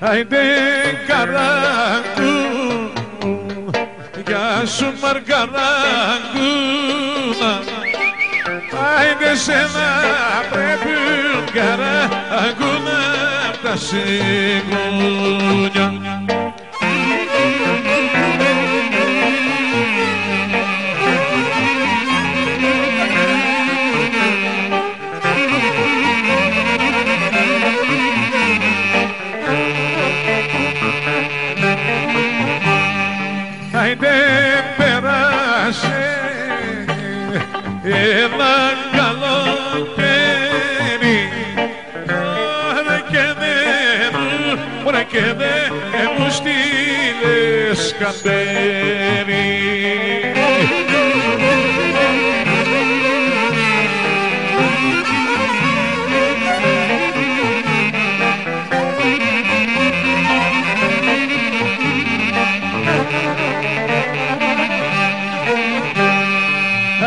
άιντε καράγκου, γεια σου Μαργαράγκουνα, άιντε σένα πρέπει καράγκουνα τα σιγούνια. Άιντε πέρασε ένα καλοκαίρι, ωραία και δεν μου στείλες καντέρι.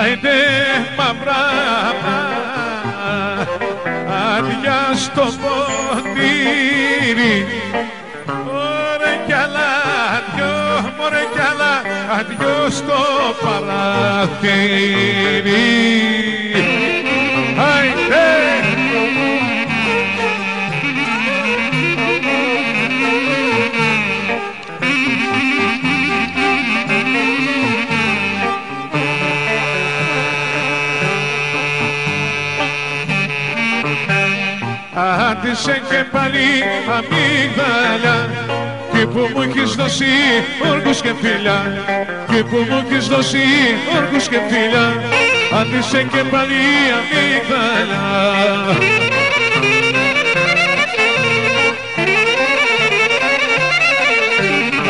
Άιντε μαυρά άδεια στο ποτήρι, ωραία κι άλλα δυο, ωραία κι άλλα δυο στο παραθύρι. Άιντε άντισε και πάλι αμύγδαλια, κι που μου έχεις δώσει όργους και φίλια, κι που μου έχεις δώσει όργους και φίλια, άντισε και πάλι αμύγδαλια.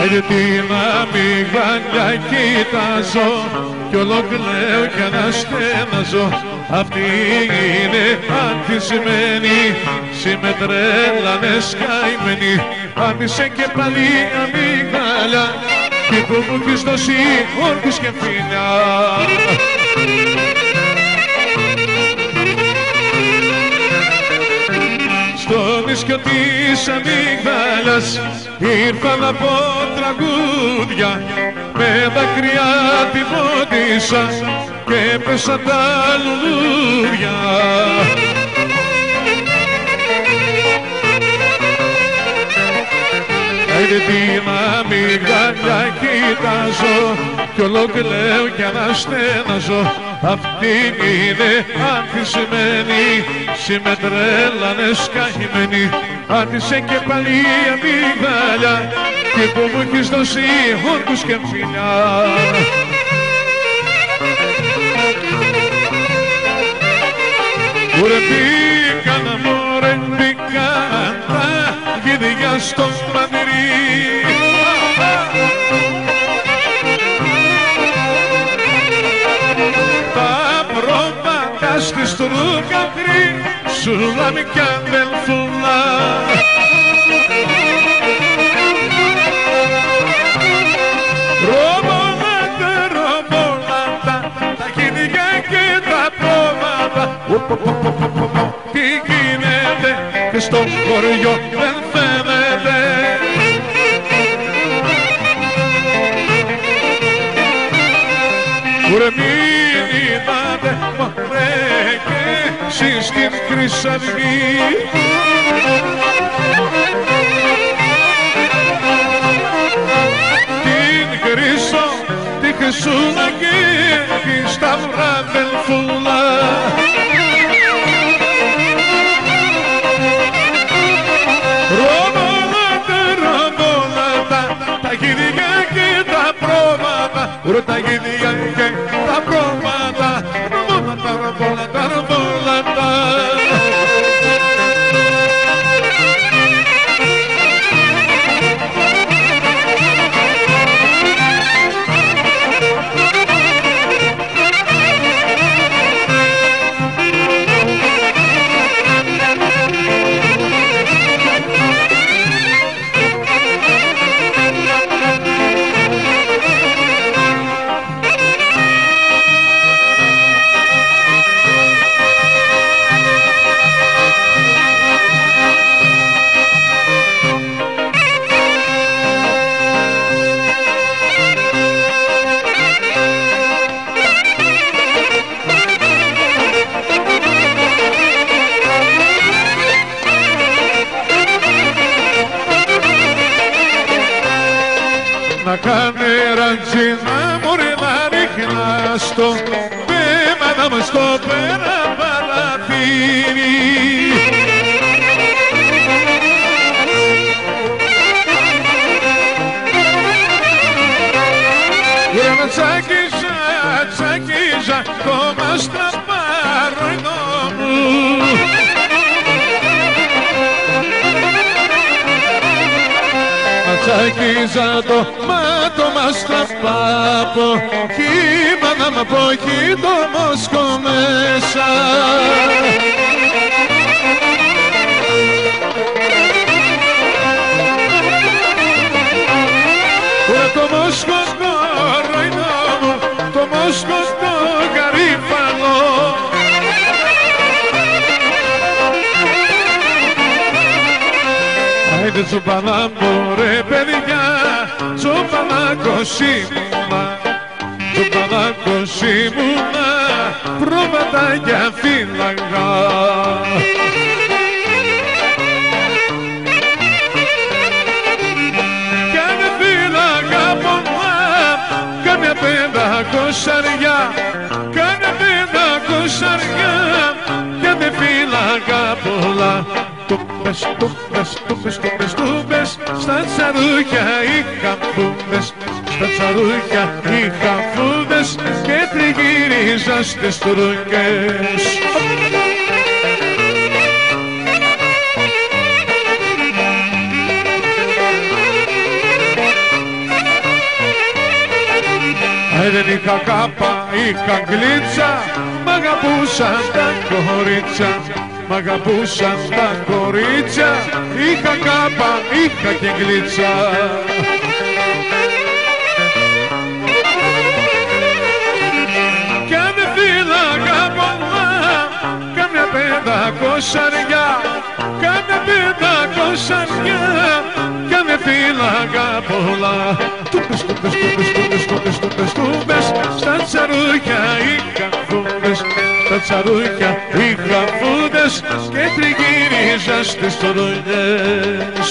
Άιντε την αμύγδαλια κοιτάζω κι όλο κλαίω κι αναστέναζω. Αυτή είναι ανθισμένη, συμμετρέλανες καημένη. Άντισε και πάλι αμύγδαλια, κι που μου έχεις δώσει όργους και φίλια. Στο νησιό της αμύγδαλιας ήρθαν από τραγούδια, με δάκρυα τη φώτισα και έπεσαν τα λουλούδια. Άιντε την αμύγδαλια κοιτάζω κι όλο κλαίω κι αναστέναζω. Αυτή είναι ανθισμένη, συμμετρέλανες καημένη. Άντισε και πάλι αμύγδαλια, κι που μου έχεις δώσει όργους και φιλιά. Μωρέ μπήκαν, μωρέ μπήκαν τα γίδια στο μαντρί, τα πρόβατα στη στρούκαυρη, σουλάμι κι αδελφούλα. Ρομπολάτα, τα γίδια και τα πρόβατα, τι γίνεται και στο χωριό δεν φαίνεται. Ουρε μην είδατε μωρέ και εσείς στην Χρυσαυγή, την Χρυσό, τη Χρυσούλα και τη Σταυρά αδελφούλα. Ρομπολάτα, τα γίδια και τα πρόβατα, ουρε τα γίδια και τα πρόβατα, ρομπολάτα, ρομπολάτα, ρομπολάτα. να κάνε ραντζίνα μωρέ να ρίχνας το πέμανα μου στο πέρα παραθύρι. Να τσάκιζα, τσάκιζα το μαστραπάρνο μου. Τσάκιζα το μαστραπάπο κύμα να μ' αποχεί το μόσκο μέσα. Το μόσκο το μόσκο το γαρίφαλο. Άιντε τσουπανάμπο ρε παιδιά, τσουπανάκος ήμουνα, τσουπανάκος ήμουνα, προβατάκια φύλαγα. Κι αν φύλαγα πολλά, κάμια 500αριά, κάμια 500αριά, κι αν δεν φύλαγα πολλά. Τούπες, τούπες, τούπες, τούπες, τούπες, στα τσαρούχια είχα φούδες, στα τσαρούχια είχα φούδες και τριγύριζα στις τρούγκες. Δεν είχα κάπα, είχα γλίτσα, μ' αγαπούσαν τα κορίτσια, μ' αγαπούσαν τα κορίτσια, είχα κάπα, είχα και γλίτσα. Κι αν φύλαγα πολλά, κάμια 500αριά, κάμια 500αριά, κι αν φύλαγα πολλά. Τούπες, τούπες, τούπες, τούπες, τούπες, τούπες, τούπες, στα τσαρούχια είχα φούδες, στα τσαρούχια είχα φούδες και τριγύριζα στις τρολιές.